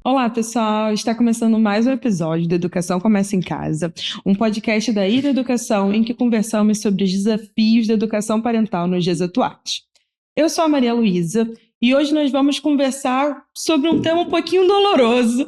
Olá, pessoal! Está começando mais um episódio do Educação Começa em Casa, um podcast da Ida Educação em que conversamos sobre os desafios da educação parental nos dias atuais. Eu sou a Maria Luísa e hoje nós vamos conversar sobre um tema um pouquinho doloroso,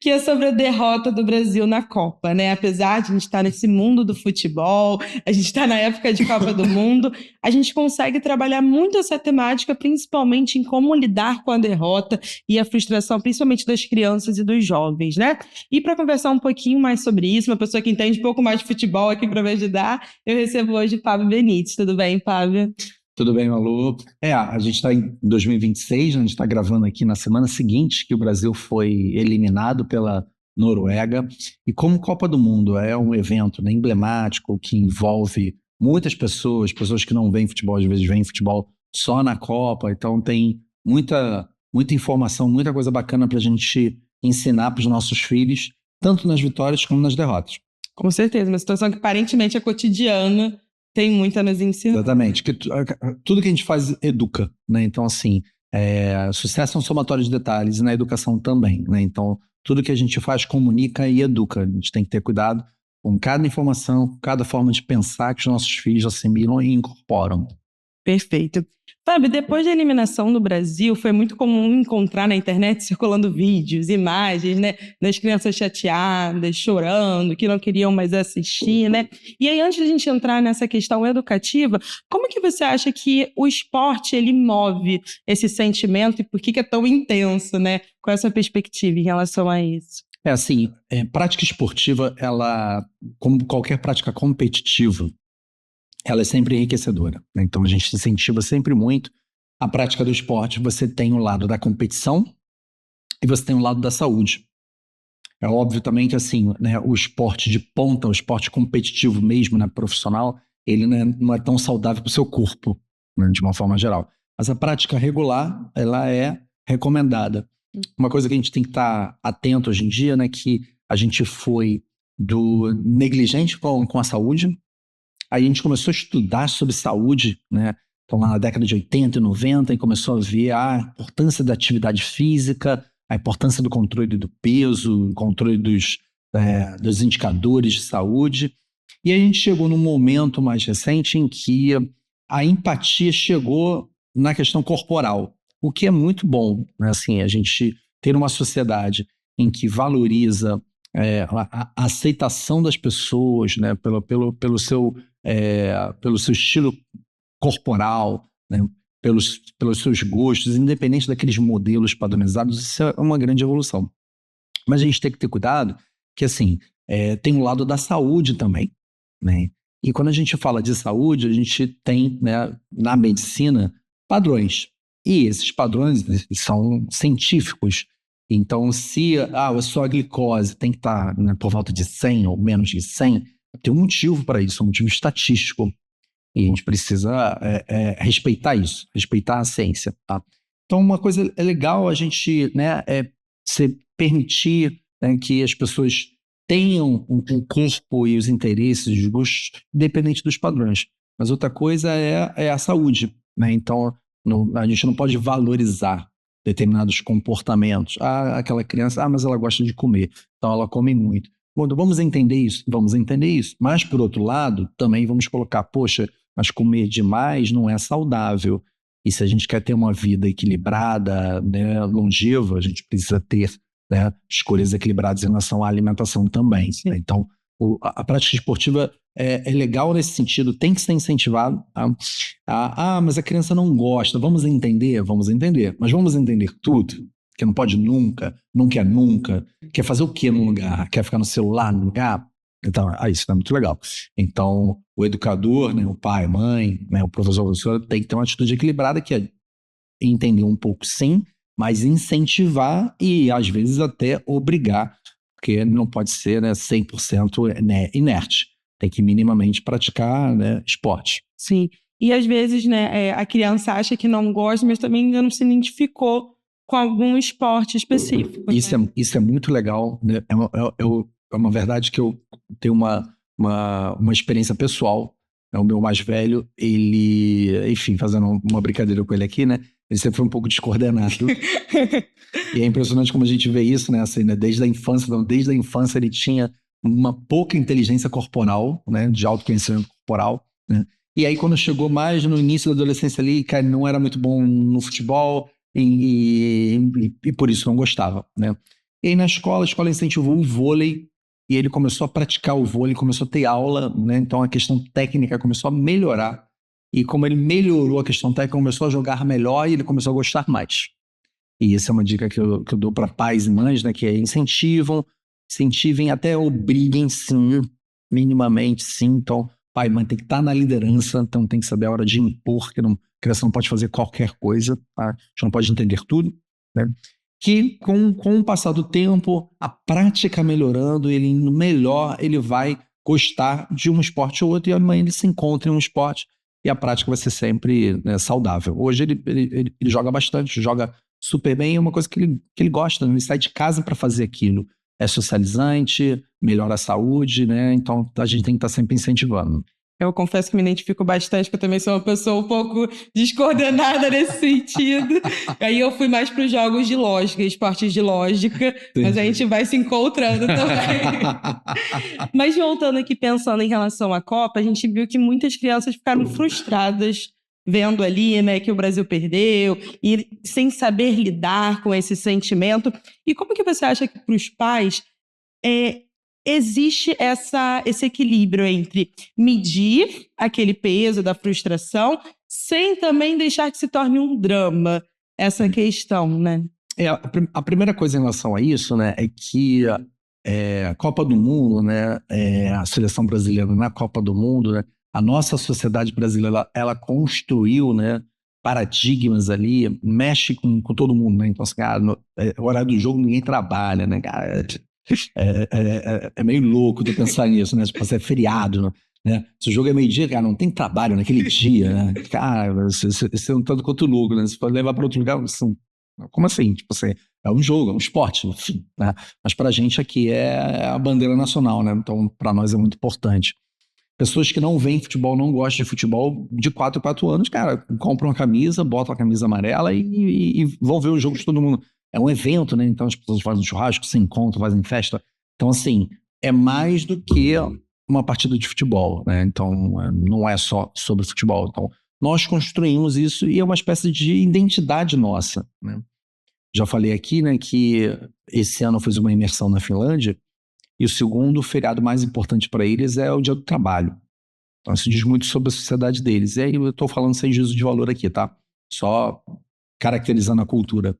que é sobre a derrota do Brasil na Copa, né? Apesar de a gente estar nesse mundo do futebol, a gente está na época de Copa do Mundo, a gente consegue trabalhar muito essa temática, principalmente em como lidar com a derrota e a frustração, principalmente das crianças e dos jovens, né? E para conversar um pouquinho mais sobre isso, uma pessoa que entende um pouco mais de futebol aqui para me ajudar, eu recebo hoje Fábio Benites. Tudo bem, Fábio? Tudo bem, Malu? A gente está em 2026, né? A gente está gravando aqui na semana seguinte que o Brasil foi eliminado pela Noruega. E como Copa do Mundo é um evento, né, emblemático que envolve muitas pessoas, pessoas que não veem futebol, às vezes veem futebol só na Copa, então tem muita informação, muita coisa bacana para a gente ensinar para os nossos filhos, tanto nas vitórias como nas derrotas. Com certeza, uma situação que aparentemente é cotidiana, tem muito a nos ensinar. Exatamente, que tudo que a gente faz educa, né? Então, assim, sucesso é um somatório de detalhes e na educação também, né? Então, tudo que a gente faz comunica e educa. A gente tem que ter cuidado com cada informação, cada forma de pensar que os nossos filhos assimilam e incorporam. Perfeito. Fábio, depois da eliminação do Brasil, foi muito comum encontrar na internet circulando vídeos, imagens, né, das crianças chateadas, chorando, que não queriam mais assistir, né? E aí, antes de a gente entrar nessa questão educativa, como que você acha que o esporte, ele move esse sentimento e por que é tão intenso, né? Qual é a sua perspectiva em relação a isso? Prática esportiva, ela, como qualquer prática competitiva, ela é sempre enriquecedora, né? Então a gente incentiva sempre muito a prática do esporte. Você tem o lado da competição e você tem o lado da saúde. É óbvio também que assim, né, o esporte de ponta, o esporte competitivo mesmo, né, profissional, ele não é tão saudável para o seu corpo, né, de uma forma geral. Mas a prática regular, ela é recomendada. Uma coisa que a gente tem que estar atento hoje em dia, né, que a gente foi do negligente com a saúde. Aí a gente começou a estudar sobre saúde, né? Então, lá na década de 80 e 90, e começou a ver a importância da atividade física, a importância do controle do peso, o controle dos indicadores de saúde. E a gente chegou num momento mais recente em que a empatia chegou na questão corporal, o que é muito bom, né? Assim, a gente ter uma sociedade em que valoriza a aceitação das pessoas, né? Pelo seu estilo corporal, né? Pelos seus gostos, independente daqueles modelos padronizados, isso é uma grande evolução. Mas a gente tem que ter cuidado que, assim, tem um lado da saúde também, né? E quando a gente fala de saúde, a gente tem, né, na medicina, padrões. E esses padrões, né, são científicos. Então, se a sua glicose tem que estar, né, por volta de 100 ou menos de 100, tem um motivo para isso, um motivo estatístico. E a gente precisa respeitar isso, respeitar a ciência, tá? Então, uma coisa é legal a gente, né, se permitir, né, que as pessoas tenham um corpo e os interesses, os gostos, independente dos padrões. Mas outra coisa é a saúde, né? Então, a gente não pode valorizar determinados comportamentos. Ah, aquela criança, mas ela gosta de comer, então ela come muito. Bom, então vamos entender isso? Vamos entender isso. Mas, por outro lado, também vamos colocar, poxa, mas comer demais não é saudável. E se a gente quer ter uma vida equilibrada, né, longeva, a gente precisa ter, né, escolhas equilibradas em relação à alimentação também, né? Então, a prática esportiva é legal nesse sentido, tem que ser incentivado. Tá? Mas a criança não gosta. Vamos entender, mas vamos entender tudo. Que não pode nunca, não quer nunca. Quer fazer o quê no lugar? Quer ficar no celular no lugar? Então, isso é muito legal. Então, o educador, né, o pai, a mãe, né, o professor, a professora, tem que ter uma atitude equilibrada, que é entender um pouco sim, mas incentivar e, às vezes, até obrigar, porque não pode ser, né, 100%, né, inerte. Tem que minimamente praticar, né, esporte. Sim. E às vezes, né, a criança acha que não gosta, mas também ainda não se identificou com algum esporte específico. Isso é muito legal, né? É uma verdade que eu tenho uma experiência pessoal. O meu mais velho, ele, enfim, fazendo uma brincadeira com ele aqui, né? Ele sempre foi um pouco descoordenado. E é impressionante como a gente vê isso, né? Assim, né? Desde a infância ele tinha uma pouca inteligência corporal, né? De autoconhecimento corporal, né? E aí quando chegou mais no início da adolescência ali, cara, não era muito bom no futebol e por isso não gostava, né? E aí na escola, a escola incentivou o vôlei e ele começou a praticar o vôlei, começou a ter aula, né? Então a questão técnica começou a melhorar. E como ele melhorou a questão técnica, começou a jogar melhor e ele começou a gostar mais. E essa é uma dica que eu dou para pais e mães, né? Que é incentivem, até obriguem sim, minimamente sim. Então, pai e mãe tem que estar na liderança, então tem que saber a hora de impor, que a criança não pode fazer qualquer coisa, tá? A gente não pode entender tudo, né? Que com o passar do tempo, a prática melhorando, ele indo melhor, ele vai gostar de um esporte ou outro e amanhã ele se encontra em um esporte e a prática vai ser sempre, né, saudável. Hoje ele joga bastante, joga super bem, é uma coisa que ele gosta, né? Ele sai de casa para fazer aquilo. É socializante, melhora a saúde, né? Então a gente tem que estar sempre incentivando. Eu confesso que me identifico bastante, que eu também sou uma pessoa um pouco descoordenada nesse sentido. Aí eu fui mais para os jogos de lógica, esportes de lógica, Entendi. mas a gente vai se encontrando também. Mas voltando aqui, pensando em relação à Copa, a gente viu que muitas crianças ficaram frustradas vendo ali, né, que o Brasil perdeu e sem saber lidar com esse sentimento. E como que você acha que para os pais existe esse equilíbrio entre medir aquele peso da frustração sem também deixar que se torne um drama essa questão, né? A primeira coisa em relação a isso, né, é que a Copa do Mundo, né, a seleção brasileira na Copa do Mundo, né, a nossa sociedade brasileira, ela construiu, né, paradigmas ali, mexe com todo mundo, né? Então, assim, cara, no horário do jogo ninguém trabalha, né, cara? É meio louco de pensar nisso, né? Tipo, é feriado, né? Se o jogo é meio-dia, cara, não tem trabalho naquele dia, né? Cara, você é um tanto quanto louco, né? Você pode levar para outro lugar, assim, como assim? Tipo, é um jogo, é um esporte, enfim, né? Mas pra gente aqui é a bandeira nacional, né? Então, para nós é muito importante. Pessoas que não veem futebol, não gostam de futebol, de 4 em 4 anos, cara, compram uma camisa, botam a camisa amarela e vão ver o jogo de todo mundo. É um evento, né? Então as pessoas fazem churrasco, se encontram, fazem festa. Então, assim, é mais do que uma partida de futebol, né? Então, não é só sobre futebol. Então, nós construímos isso e é uma espécie de identidade nossa, né? Já falei aqui, né, que esse ano eu fiz uma imersão na Finlândia e o segundo feriado mais importante para eles é o Dia do Trabalho. Então, isso diz muito sobre a sociedade deles. E aí eu estou falando sem juízo de valor aqui, tá? Só caracterizando a cultura.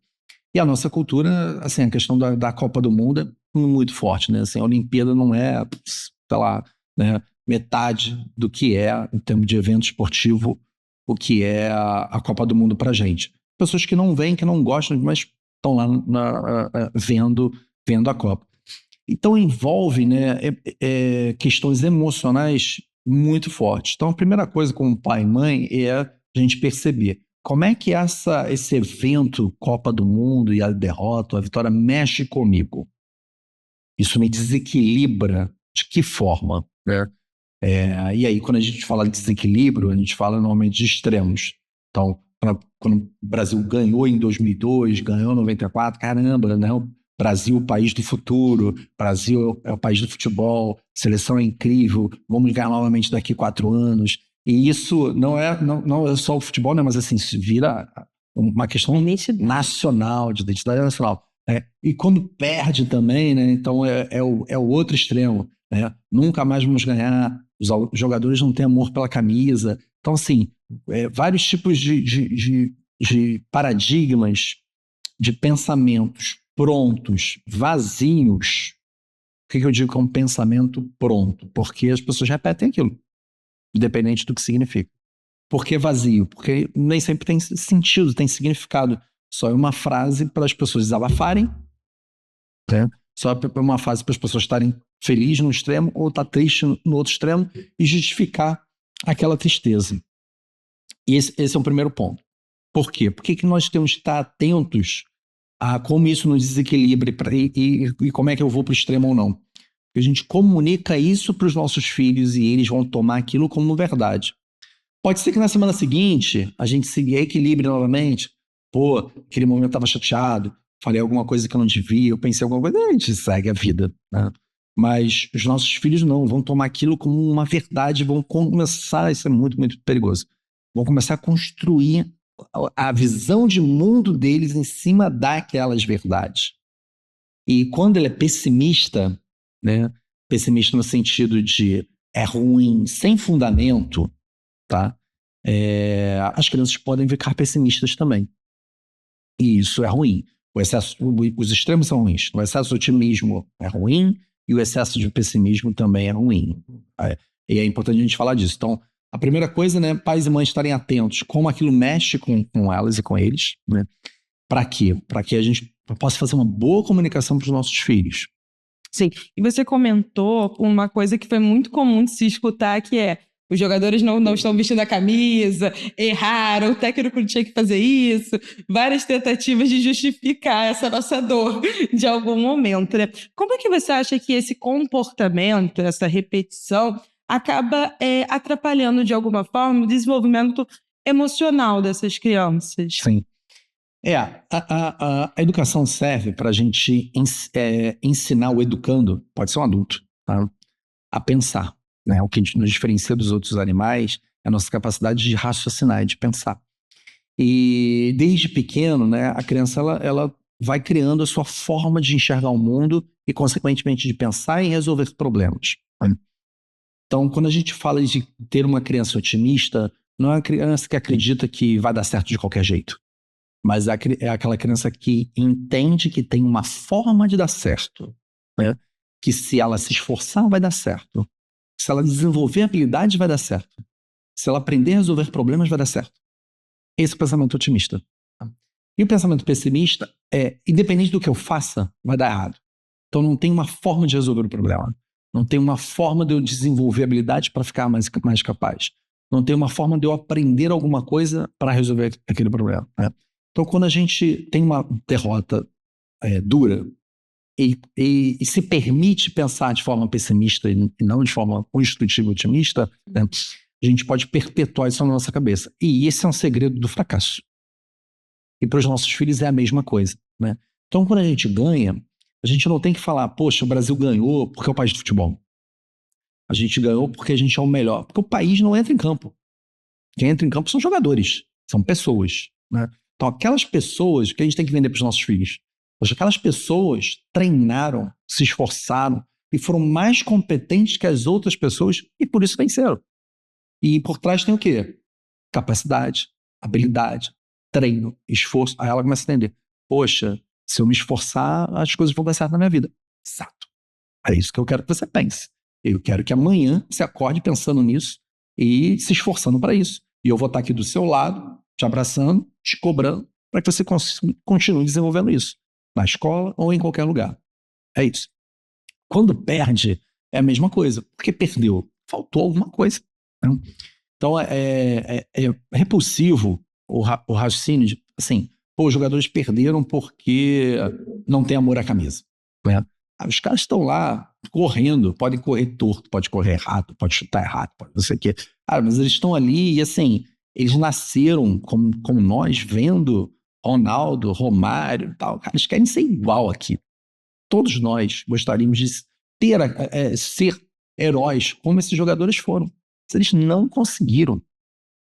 E a nossa cultura, assim, a questão da Copa do Mundo é muito forte, né? Assim, a Olimpíada não é, sei lá, né, metade do que é, em termos de evento esportivo, o que é a Copa do Mundo pra gente. Pessoas que não vêm, que não gostam, mas estão lá vendo a Copa. Então envolve, né, questões emocionais muito fortes. Então a primeira coisa como pai e mãe é a gente perceber como é que esse evento Copa do Mundo e a derrota, a vitória mexe comigo. Isso me desequilibra de que forma, né? E aí quando a gente fala de desequilíbrio, a gente fala normalmente de extremos. Então, quando o Brasil ganhou em 2002, ganhou em 94, caramba, né? Brasil, o país do futuro, Brasil é o país do futebol, seleção é incrível, vamos ganhar novamente daqui 4 anos. E isso não é só o futebol, né? Mas assim, isso vira uma questão nacional, de identidade nacional. Né? E quando perde também, né? Então é o outro extremo. Né? Nunca mais vamos ganhar, os jogadores não têm amor pela camisa. Então, assim, vários tipos de paradigmas, de pensamentos prontos, vazios. Por que eu digo que é um pensamento pronto? Porque as pessoas repetem aquilo, independente do que significa. Por que vazio? Porque nem sempre tem sentido, tem significado. Só é uma frase para as pessoas desabafarem, né? Só é uma frase para as pessoas estarem felizes no extremo ou estar triste no outro extremo e justificar aquela tristeza. E esse é o primeiro ponto. Por quê? Por que nós temos que estar atentos a como isso nos desequilibra e como é que eu vou para o extremo ou não? Porque a gente comunica isso para os nossos filhos e eles vão tomar aquilo como verdade. Pode ser que na semana seguinte a gente se equilibre novamente, pô, aquele momento eu tava chateado, falei alguma coisa que eu não devia, eu pensei alguma coisa, a gente segue a vida, né? Mas os nossos filhos não, vão tomar aquilo como uma verdade, vão começar, isso é muito, muito perigoso, vão começar a construir a visão de mundo deles em cima daquelas verdades. E quando ele é pessimista, né? Pessimista no sentido de é ruim, sem fundamento, tá? As crianças podem ficar pessimistas também. E isso é ruim. Os extremos são ruins. O excesso de otimismo é ruim e o excesso de pessimismo também é ruim. E é importante a gente falar disso. Então, a primeira coisa, né, pais e mães estarem atentos como aquilo mexe com elas e com eles, né? Para quê? Para que a gente possa fazer uma boa comunicação para os nossos filhos. Sim, e você comentou uma coisa que foi muito comum de se escutar, que é os jogadores não estão vestindo a camisa, erraram, o técnico não tinha que fazer isso, várias tentativas de justificar essa nossa dor de algum momento, né? Como é que você acha que esse comportamento, essa repetição, acaba atrapalhando de alguma forma o desenvolvimento emocional dessas crianças? Sim. A educação serve para a gente ensinar o educando, pode ser um adulto, tá? A pensar, né? O que nos diferencia dos outros animais é a nossa capacidade de raciocinar, de pensar. E desde pequeno, né, a criança ela vai criando a sua forma de enxergar o mundo e, consequentemente, de pensar e resolver problemas, né? Então, quando a gente fala de ter uma criança otimista, não é uma criança que acredita que vai dar certo de qualquer jeito. Mas é aquela criança que entende que tem uma forma de dar certo, né? Que se ela se esforçar, vai dar certo. Se ela desenvolver habilidades, vai dar certo. Se ela aprender a resolver problemas, vai dar certo. Esse é o pensamento otimista. E o pensamento pessimista independente do que eu faça, vai dar errado. Então não tem uma forma de resolver o problema. Não tem uma forma de eu desenvolver habilidades para ficar mais capaz. Não tem uma forma de eu aprender alguma coisa para resolver aquele problema, né? Então, quando a gente tem uma derrota dura e se permite pensar de forma pessimista e não de forma construtiva e otimista, né, a gente pode perpetuar isso na nossa cabeça. E esse é um segredo do fracasso. E para os nossos filhos é a mesma coisa, né? Então, quando a gente ganha, a gente não tem que falar, poxa, o Brasil ganhou porque é o país de futebol. A gente ganhou porque a gente é o melhor. Porque o país não entra em campo. Quem entra em campo são jogadores, são pessoas, né? Então, aquelas pessoas que a gente tem que vender para os nossos filhos. Poxa, aquelas pessoas treinaram, se esforçaram e foram mais competentes que as outras pessoas e por isso venceram. E por trás tem o quê? Capacidade, habilidade, treino, esforço. Aí ela começa a entender. Poxa, se eu me esforçar, as coisas vão dar certo na minha vida. Exato. É isso que eu quero que você pense. Eu quero que amanhã você acorde pensando nisso e se esforçando para isso. E eu vou estar aqui do seu lado, te abraçando, te cobrando, para que você continue desenvolvendo isso. Na escola ou em qualquer lugar. É isso. Quando perde, é a mesma coisa. Porque perdeu. Faltou alguma coisa, né? Então, é repulsivo o raciocínio de, assim, pô, os jogadores perderam porque não tem amor à camisa, né? Os caras estão lá correndo, podem correr torto, pode correr errado, pode chutar errado, pode não sei o quê. Mas eles estão ali e, assim, eles nasceram como nós, vendo Ronaldo, Romário e tal. Cara, eles querem ser igual aqui. Todos nós gostaríamos de ser heróis como esses jogadores foram. Eles não conseguiram.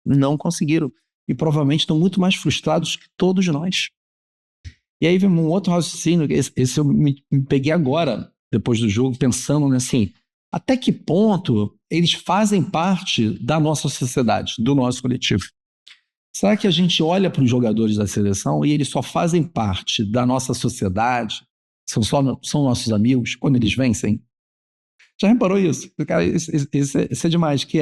Não conseguiram. E provavelmente estão muito mais frustrados que todos nós. E aí vem um outro raciocínio, esse eu me peguei agora, depois do jogo, pensando assim, até que ponto eles fazem parte da nossa sociedade, do nosso coletivo? Será que a gente olha para os jogadores da seleção e eles só fazem parte da nossa sociedade, são nossos amigos, quando eles vencem? Já reparou isso? Cara, isso é demais, que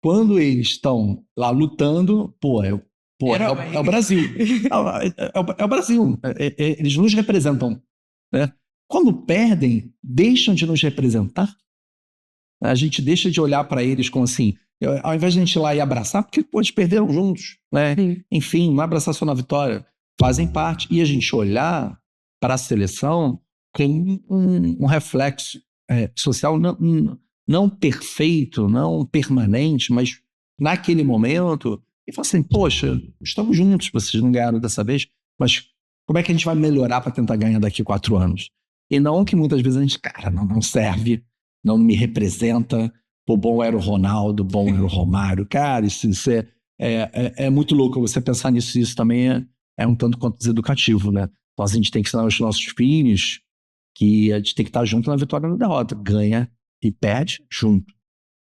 quando eles estão lá lutando, é o Brasil. É o Brasil. Eles nos representam, né? Quando perdem, deixam de nos representar. A gente deixa de olhar para eles como assim, ao invés de a gente ir lá e abraçar, porque eles perderam juntos, né? Enfim, não abraçar só na vitória, fazem parte. E a gente olhar para a seleção como um reflexo social não perfeito, não permanente, mas naquele momento, e falar assim, poxa, estamos juntos, vocês não ganharam dessa vez, mas como é que a gente vai melhorar para tentar ganhar daqui 4 anos? E não que muitas vezes a gente, cara, não serve, não me representa, o bom era o Ronaldo, o bom era o Romário. Cara, isso é muito louco você pensar nisso. Isso também é um tanto quanto deseducativo, né? Então a gente tem que ensinar os nossos filhos que a gente tem que estar junto na vitória e na derrota. Ganha e perde junto.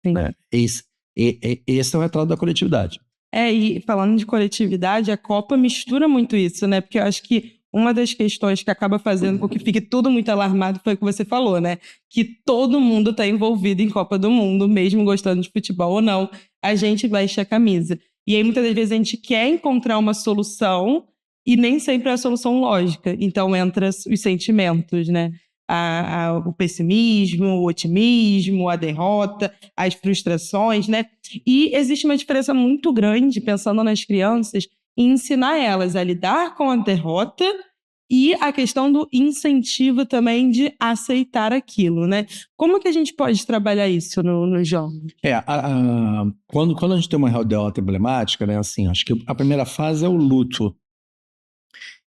Né? Esse é o retrato da coletividade. E falando de coletividade, a Copa mistura muito isso, né? Porque eu acho que uma das questões que acaba fazendo com que fique tudo muito alarmado foi o que você falou, né? Que todo mundo está envolvido em Copa do Mundo, mesmo gostando de futebol ou não, a gente veste a camisa. E aí, muitas das vezes, a gente quer encontrar uma solução e nem sempre é a solução lógica. Então, entra os sentimentos, né? O pessimismo, o otimismo, a derrota, as frustrações, né? E existe uma diferença muito grande, pensando nas crianças, em ensinar elas a lidar com a derrota e a questão do incentivo também de aceitar aquilo, né? Como que a gente pode trabalhar isso no jovem? Quando a gente tem uma derrota emblemática, né, assim, acho que a primeira fase é o luto.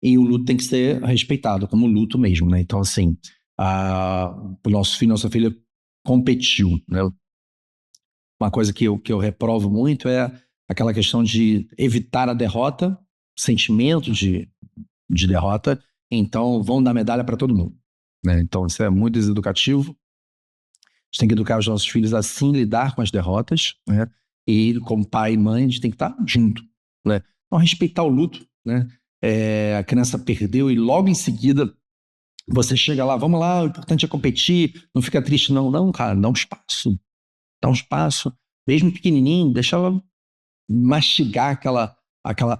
E o luto tem que ser respeitado como luto mesmo, né? Então, assim, o nosso filho, nossa filha competiu, né? Uma coisa que eu reprovo muito é aquela questão de evitar a derrota, sentimento de derrota, então vão dar medalha para todo mundo, né? Então isso é muito deseducativo. A gente tem que educar os nossos filhos a sim lidar com as derrotas, né? E como pai e mãe, a gente tem que estar junto, né? Então respeitar o luto, né? A criança perdeu e logo em seguida você chega lá, vamos lá, o importante é competir, não fica triste não, cara, dá um espaço, mesmo pequenininho, deixa ela mastigar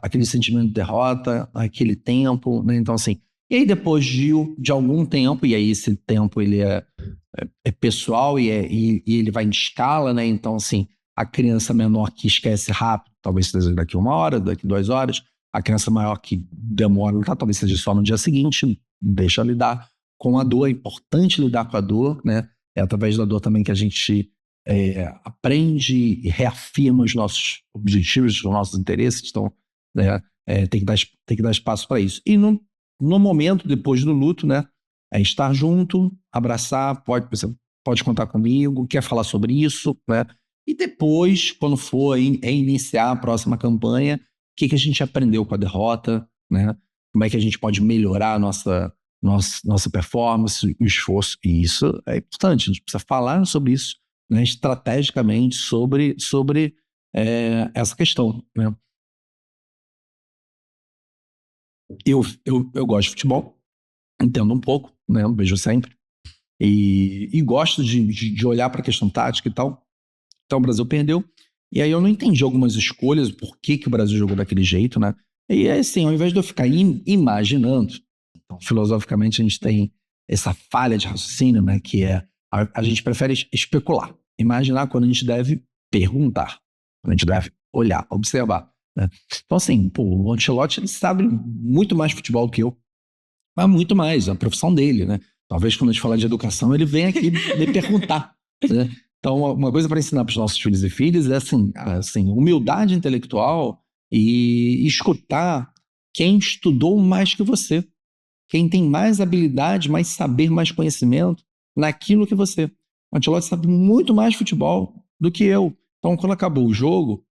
aquele sentimento de derrota, aquele tempo, né? Então, assim, e aí depois de algum tempo, e aí esse tempo ele é pessoal e ele vai em escala, né? Então, assim, a criança menor que esquece rápido, talvez seja daqui 1 hora, daqui 2 horas, a criança maior que demora, talvez seja só no dia seguinte, deixa lidar com a dor, é importante lidar com a dor, né? É através da dor também que a gente aprende e reafirma os nossos objetivos, os nossos interesses, então né, tem que dar espaço para isso. E no momento, depois do luto, né, estar junto, abraçar, você pode contar comigo, quer falar sobre isso, né? E depois, quando for iniciar a próxima campanha, o que a gente aprendeu com a derrota, né? Como é que a gente pode melhorar a nossa performance, o esforço, e isso é importante, a gente precisa falar sobre isso, né, estrategicamente sobre essa questão, né? Eu gosto de futebol, entendo um pouco, né? Eu vejo sempre e gosto de olhar para a questão tática e tal. Então o Brasil perdeu e aí eu não entendi algumas escolhas, por que o Brasil jogou daquele jeito, né? E assim, ao invés de eu ficar imaginando, então, filosoficamente a gente tem essa falha de raciocínio, né? Que a gente prefere especular. Imaginar quando a gente deve perguntar, quando a gente deve olhar, observar, né? Então, assim, o Ancelotti ele sabe muito mais futebol que eu, mas muito mais, é a profissão dele, né? Talvez quando a gente falar de educação, ele venha aqui me perguntar, né? Então, uma coisa para ensinar para os nossos filhos e filhas é assim, humildade intelectual e escutar quem estudou mais que você, quem tem mais habilidade, mais saber, mais conhecimento naquilo que você. O Ancelotti sabe muito mais futebol do que eu. Então, quando acabou o jogo,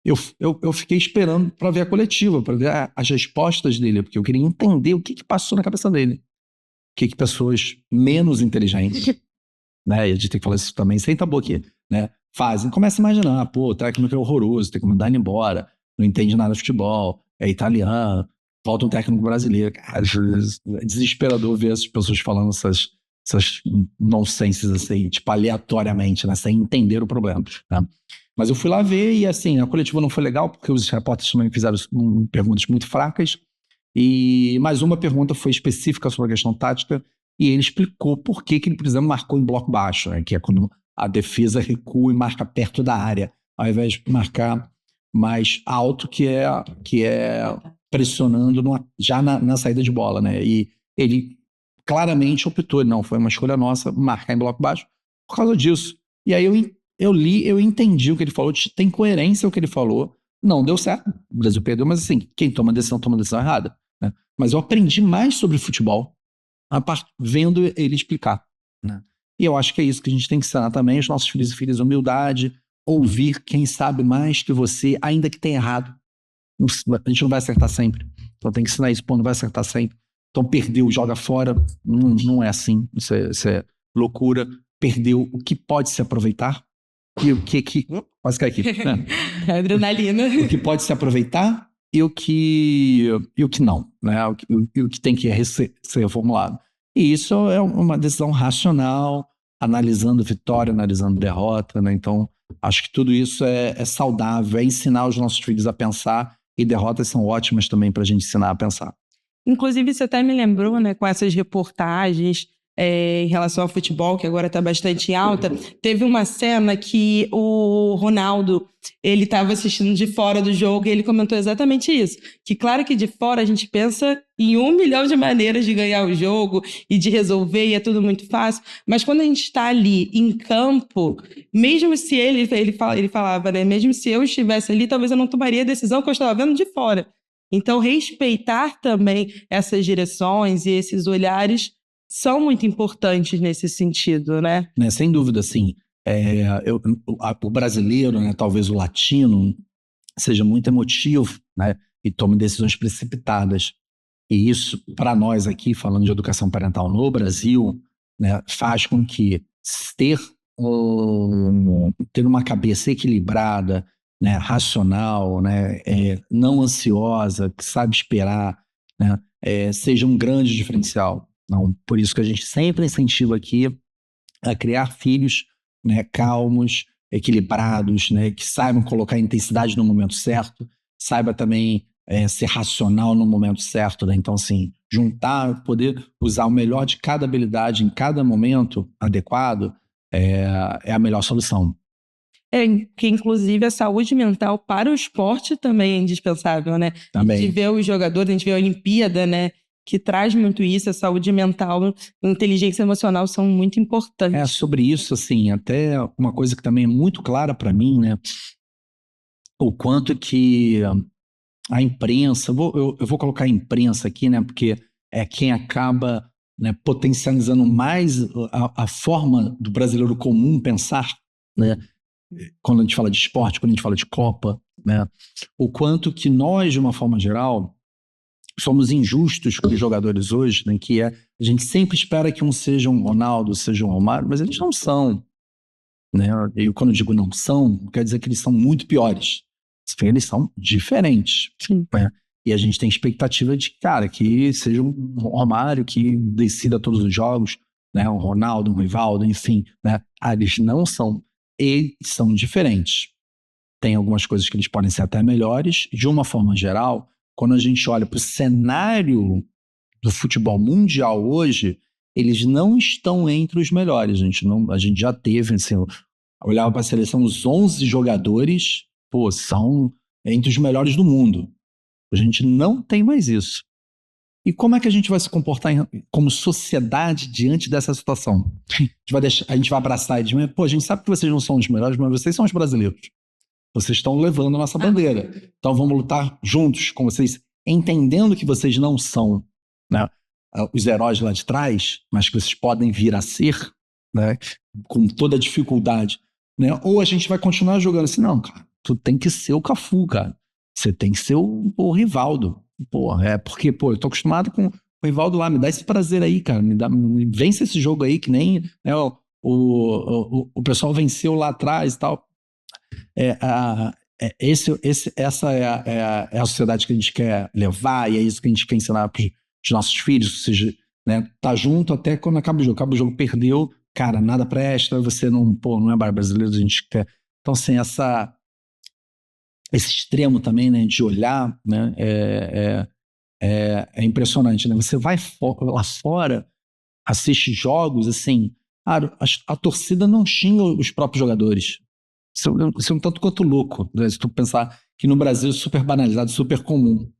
eu fiquei esperando para ver a coletiva, para ver as respostas dele, porque eu queria entender o que passou na cabeça dele. O que pessoas menos inteligentes, né? E a gente tem que falar isso também sem tabu aqui, né? Fazem. Começa a imaginar, o técnico é horroroso, tem que mandar ele embora, não entende nada de futebol, é italiano, falta um técnico brasileiro. Cara, é desesperador ver essas pessoas falando essas nonsenses assim, tipo, aleatoriamente, né? Sem entender o problema, né? Mas eu fui lá ver e, assim, a coletiva não foi legal, porque os repórteres também fizeram perguntas muito fracas, mas uma pergunta foi específica sobre a questão tática, e ele explicou por que ele, por exemplo, marcou em bloco baixo, né? Que é quando a defesa recua e marca perto da área, ao invés de marcar mais alto, que é pressionando já na saída de bola, né? E ele claramente optou, não, foi uma escolha nossa marcar em bloco baixo por causa disso. E aí eu li, eu entendi o que ele falou, tem coerência o que ele falou, não deu certo, o Brasil perdeu, mas assim, quem toma a decisão errada, né? Mas eu aprendi mais sobre futebol vendo ele explicar, né? E eu acho que é isso que a gente tem que ensinar também aos nossos filhos e filhas, humildade, ouvir quem sabe mais que você, ainda que tenha errado. A gente não vai acertar sempre. Então tem que ensinar isso, pô, não vai acertar sempre. Então perdeu, joga fora. Não é assim. Isso é loucura. Perdeu o que pode se aproveitar e o que... Quase cair aqui, né? Adrenalina. O que pode se aproveitar e o que não, né? O que tem que ser reformulado. E isso é uma decisão racional, analisando vitória, analisando derrota, né? Então, acho que tudo isso é saudável, é ensinar os nossos filhos a pensar, e derrotas são ótimas também para a gente ensinar a pensar. Inclusive, você até me lembrou, né, com essas reportagens em relação ao futebol, que agora está bastante alta. Teve uma cena que o Ronaldo, ele estava assistindo de fora do jogo e ele comentou exatamente isso. Que claro que de fora a gente pensa em 1 milhão de maneiras de ganhar o jogo e de resolver, e é tudo muito fácil. Mas quando a gente está ali em campo, mesmo se ele falava, né, mesmo se eu estivesse ali, talvez eu não tomaria a decisão que eu estava vendo de fora. Então, respeitar também essas direções e esses olhares são muito importantes nesse sentido, né? Sem dúvida, sim. O brasileiro, né, talvez o latino, seja muito emotivo, né, e tome decisões precipitadas. E isso, para nós aqui, falando de educação parental no Brasil, né, faz com que ter uma cabeça equilibrada, né, racional, né, não ansiosa, que sabe esperar, né, seja um grande diferencial. Não, por isso que a gente sempre incentiva aqui a criar filhos, né, calmos, equilibrados, né, que saibam colocar a intensidade no momento certo, saiba também ser racional no momento certo, né? Então, assim, juntar, poder usar o melhor de cada habilidade em cada momento adequado é a melhor solução. Que inclusive a saúde mental para o esporte também é indispensável, né? Também. A gente vê os jogadores, a gente vê a Olimpíada, né? Que traz muito isso, a saúde mental, a inteligência emocional são muito importantes. Sobre isso, assim, até uma coisa que também é muito clara para mim, né? O quanto que a imprensa, eu vou colocar a imprensa aqui, né? Porque é quem acaba, né, potencializando mais a forma do brasileiro comum pensar, né? Quando a gente fala de esporte, quando a gente fala de Copa, né? O quanto que nós, de uma forma geral, somos injustos com os jogadores hoje, né? Que a gente sempre espera que um seja um Ronaldo, seja um Romário, mas eles não são, né? E quando eu digo não são, quer dizer que eles são muito piores. Eles são diferentes. Sim. Né? E a gente tem expectativa de, cara, que seja um Romário que decida todos os jogos, né? Um Ronaldo, um Rivaldo, enfim, né? Eles não são. Eles são diferentes. Tem algumas coisas que eles podem ser até melhores. De uma forma geral, quando a gente olha para o cenário do futebol mundial hoje, eles não estão entre os melhores. A gente já teve, assim, olhava para a seleção, os 11 jogadores, pô, são entre os melhores do mundo. A gente não tem mais isso. E como é que a gente vai se comportar como sociedade diante dessa situação? A gente vai abraçar eles, mas, pô, a gente sabe que vocês não são os melhores, mas vocês são os brasileiros. Vocês estão levando a nossa bandeira. Então vamos lutar juntos com vocês, entendendo que vocês não são, né, os heróis lá de trás, mas que vocês podem vir a ser, né, com toda a dificuldade. Né? Ou a gente vai continuar jogando assim, não, cara, tu tem que ser o Cafu, cara. Você tem que ser o Rivaldo. Pô, porque, pô, eu tô acostumado com o Rivaldo lá, me dá esse prazer aí, cara, vence esse jogo aí, que nem, né, o pessoal venceu lá atrás e tal. Essa é a sociedade que a gente quer levar, e é isso que a gente quer ensinar para os nossos filhos, ou seja, né, tá junto até quando acaba o jogo perdeu, cara, nada presta, você não é brasileiro, a gente quer. Então, assim, esse extremo também, né, de olhar, né, é impressionante, né? Você vai lá fora, assiste jogos, assim, a torcida não xinga os próprios jogadores. Isso é um tanto quanto louco, né? Se tu pensar que no Brasil é super banalizado, super comum.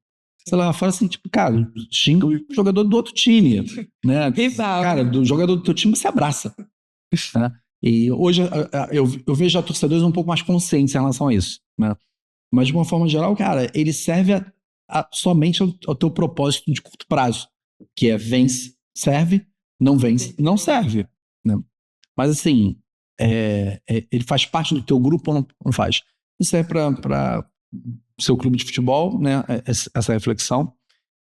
Sei lá, fora assim, tipo, cara, xinga o jogador do outro time, né? Cara, do jogador do teu time você abraça. Né? E hoje eu vejo já torcedores um pouco mais conscientes em relação a isso, né? Mas de uma forma geral, cara, ele serve somente ao teu propósito de curto prazo, que é vence, serve, não vence, não serve, né? Mas assim, ele faz parte do teu grupo ou não faz? Isso é para o seu clube de futebol, né? Essa reflexão.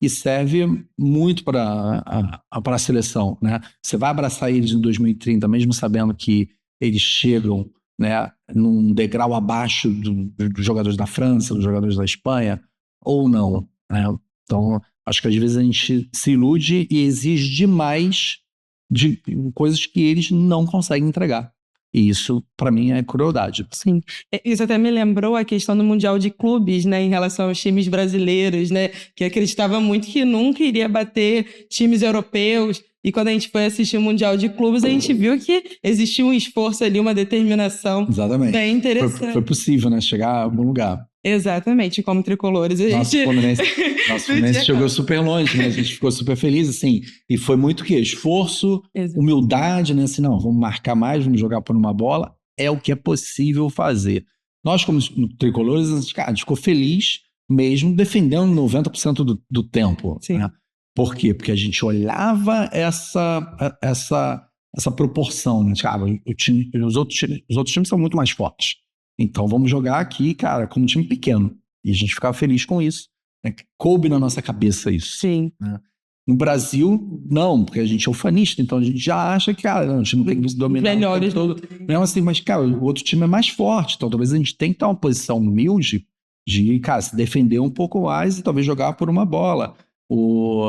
E serve muito para a seleção, né? Você vai abraçar eles em 2030, mesmo sabendo que eles chegam, né, num degrau abaixo dos jogadores da França, dos jogadores da Espanha, ou não, né? Então, acho que às vezes a gente se ilude e exige demais de coisas que eles não conseguem entregar. E isso, para mim, é crueldade. Sim. Isso até me lembrou a questão do Mundial de Clubes, né, em relação aos times brasileiros, né, que acreditava muito que nunca iria bater times europeus. E quando a gente foi assistir o Mundial de Clubes, a gente viu que existia um esforço ali, uma determinação Exatamente. bem interessante. Foi possível, né, chegar a algum lugar. Exatamente, como tricolores. Nosso Fluminense chegou super longe, né? A gente ficou super feliz, assim. E foi muito o quê? Esforço, humildade, né? Assim, não, vamos marcar mais, vamos jogar por uma bola. É o que é possível fazer. Nós, como tricolores, a gente ficou feliz mesmo defendendo 90% do tempo. Sim. Né? Por quê? Porque a gente olhava essa proporção, né? Os outros times são muito mais fortes. Então vamos jogar aqui, cara, como um time pequeno. E a gente ficava feliz com isso. Né? Coube na nossa cabeça isso. Sim. Né? No Brasil, não, porque a gente é ufanista, então a gente já acha que o time tem que se dominar o tempo todo. Não, assim, mas, cara, o outro time é mais forte, então talvez a gente tenha que estar uma posição humilde de, cara, se defender um pouco mais e talvez jogar por uma bola. O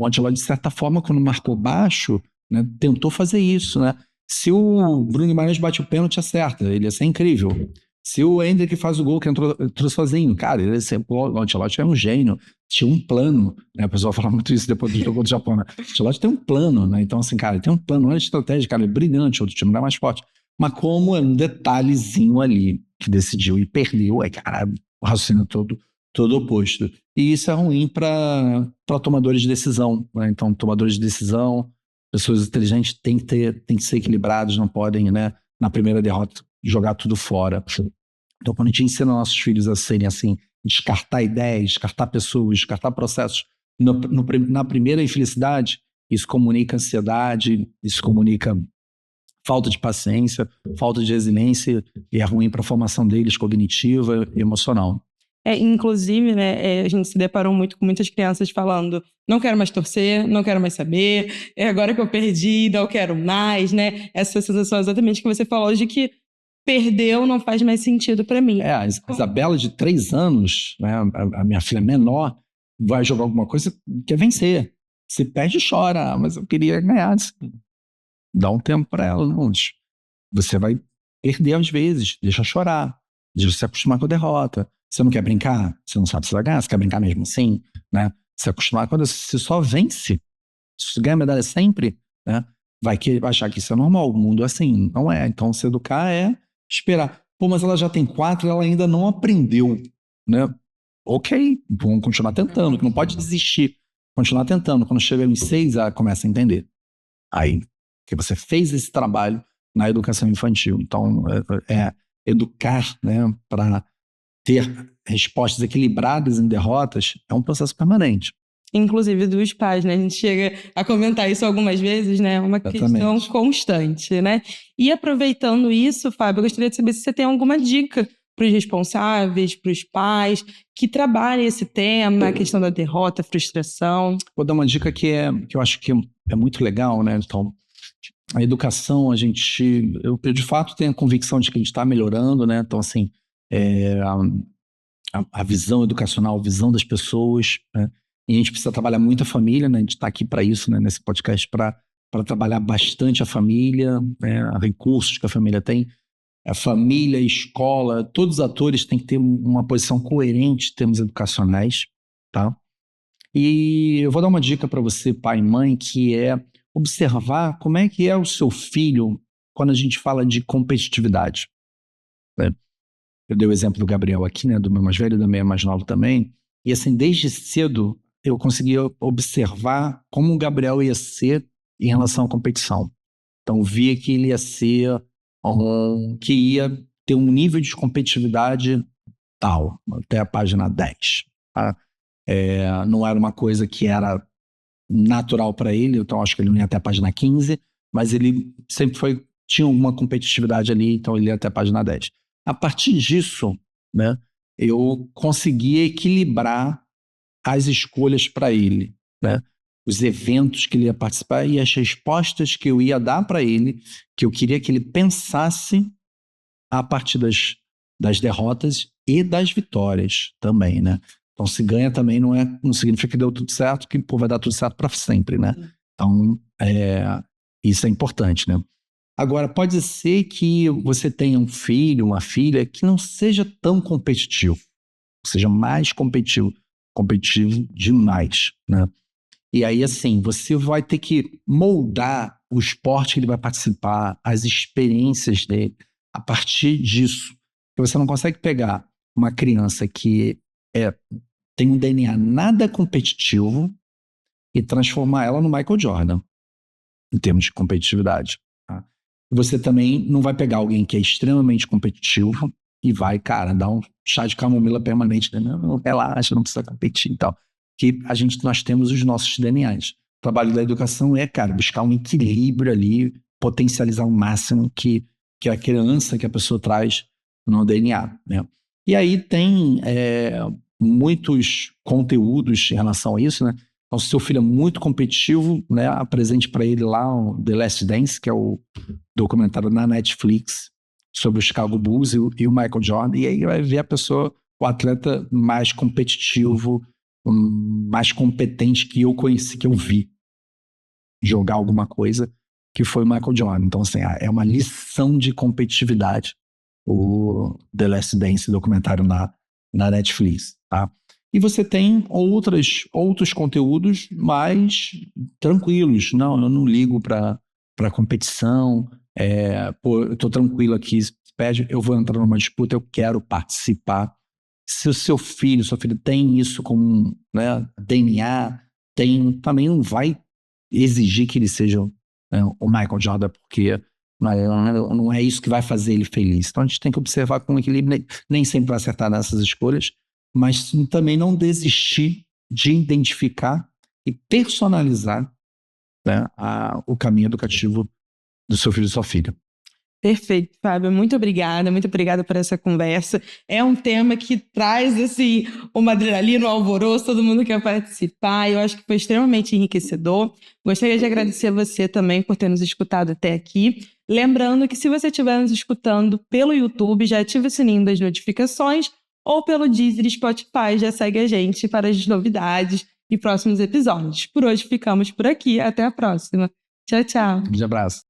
Ancelotti, de certa forma, quando marcou baixo, né, tentou fazer isso, né? Se o Bruno Guimarães bate o pênalti, acerta. Ele ia ser incrível. Se o Endrick faz o gol que entrou sozinho, cara, o Ancelotti é um gênio. Tinha um plano, né? O pessoal fala muito isso depois do jogo do Japão, né? O Ancelotti tem um plano, né? Então, assim, cara, ele tem um plano, olha a estratégia, cara, ele é brilhante, o outro time não é mais forte. Mas como é um detalhezinho ali que decidiu e perdeu, cara, o raciocínio todo oposto. E isso é ruim para tomadores de decisão, né? Então, tomadores de decisão, pessoas inteligentes têm que ser equilibrados, não podem, né, na primeira derrota, jogar tudo fora. Então, quando a gente ensina nossos filhos a serem assim, descartar ideias, descartar pessoas, descartar processos na primeira infelicidade, isso comunica ansiedade, isso comunica falta de paciência, falta de resiliência, e é ruim para a formação deles cognitiva e emocional. Inclusive, né, a gente se deparou muito com muitas crianças falando: não quero mais torcer, não quero mais saber, agora que eu perdi, não quero mais, né? Essa sensação exatamente que você falou de que perdeu não faz mais sentido para mim. A Isabela, de 3 anos, né, a minha filha menor, vai jogar alguma coisa, quer vencer. Se perde, chora, mas eu queria ganhar. Dá um tempo para ela, não. Você vai perder às vezes, deixa chorar, deixa se acostumar com a derrota. Você não quer brincar? Você não sabe se vai ganhar, você quer brincar mesmo assim, né? Se acostumar quando você só vence, se você ganha medalha sempre, né? Vai achar que isso é normal, o mundo é assim, não é. Então, se educar é esperar. Pô, mas ela já tem 4, ela ainda não aprendeu, né? Ok, vamos continuar tentando, que não pode desistir. Continuar tentando. Quando chega em 6, ela começa a entender. Aí, que você fez esse trabalho na educação infantil. Então, educar, né, para ter respostas equilibradas em derrotas é um processo permanente. Inclusive dos pais, né? A gente chega a comentar isso algumas vezes, né? Uma questão constante, né? E aproveitando isso, Fábio, eu gostaria de saber se você tem alguma dica para os responsáveis, para os pais, que trabalhem esse tema, a questão da derrota, frustração. Vou dar uma dica que eu acho que é muito legal, né? Então, a educação, eu de fato tenho a convicção de que a gente está melhorando, né? Então, assim, a visão educacional, a visão das pessoas, né? E a gente precisa trabalhar muito a família, né? A gente está aqui para isso, né? Nesse podcast, para trabalhar bastante a família, né? Recursos que a família tem. A família, a escola, todos os atores têm que ter uma posição coerente em termos educacionais, tá? E eu vou dar uma dica para você, pai e mãe, que é observar como é que é o seu filho quando a gente fala de competitividade. Né? Eu dei o exemplo do Gabriel aqui, né, do meu mais velho e da minha mais nova também, e assim, desde cedo eu conseguia observar como o Gabriel ia ser em relação à competição. Então, via que ele ia ser que ia ter um nível de competitividade tal, até a página 10. Tá? Não era uma coisa que era natural para ele, então acho que ele não ia até a página 15, mas ele sempre tinha alguma competitividade ali, então ele ia até a página 10. A partir disso, né, eu consegui equilibrar as escolhas para ele, né? Os eventos que ele ia participar e as respostas que eu ia dar para ele, que eu queria que ele pensasse a partir das derrotas e das vitórias também, né? Então, se ganha também não significa que deu tudo certo, que vai dar tudo certo para sempre, né? Então, isso é importante, né? Agora, pode ser que você tenha um filho, uma filha, que não seja tão competitivo, seja mais competitivo demais, né? E aí, assim, você vai ter que moldar o esporte que ele vai participar, as experiências dele, a partir disso. Você não consegue pegar uma criança que tem um DNA nada competitivo e transformar ela no Michael Jordan, em termos de competitividade. Tá? Você também não vai pegar alguém que é extremamente competitivo e vai, cara, dar um chá de camomila permanente, né? Não, relaxa, não precisa competir e tal. Que nós temos os nossos DNAs. O trabalho da educação cara, buscar um equilíbrio ali, potencializar o máximo que a criança, que a pessoa traz no DNA, né? E aí tem muitos conteúdos em relação a isso, né? Então, se seu filho é muito competitivo, né, apresente para ele lá o The Last Dance, que é o documentário na Netflix sobre o Chicago Bulls e o Michael Jordan, e aí vai ver o atleta mais competitivo, mais competente que eu conheci, que eu vi jogar alguma coisa, que foi o Michael Jordan. Então, assim, é uma lição de competitividade o The Last Dance, documentário na Netflix, tá? E você tem outros conteúdos mais tranquilos. Não, eu não ligo para competição. Eu tô tranquilo aqui, pede, eu vou entrar numa disputa, eu quero participar. Se o seu filho, sua filha tem isso como, né, DNA, também não vai exigir que ele seja o Michael Jordan, porque não é isso que vai fazer ele feliz. Então a gente tem que observar com equilíbrio, nem sempre vai acertar nessas escolhas, mas também não desistir de identificar e personalizar, né, o caminho educativo do seu filho e sua filha. Perfeito, Fábio. Muito obrigada por essa conversa. É um tema que traz assim, uma adrenalina, um alvoroço, todo mundo quer participar. Eu acho que foi extremamente enriquecedor. Gostaria de agradecer você também por ter nos escutado até aqui. Lembrando que se você estiver nos escutando pelo YouTube, já ativa o sininho das notificações ou pelo Deezer e Spotify, já segue a gente para as novidades e próximos episódios. Por hoje ficamos por aqui. Até a próxima. Tchau, tchau. Um grande abraço.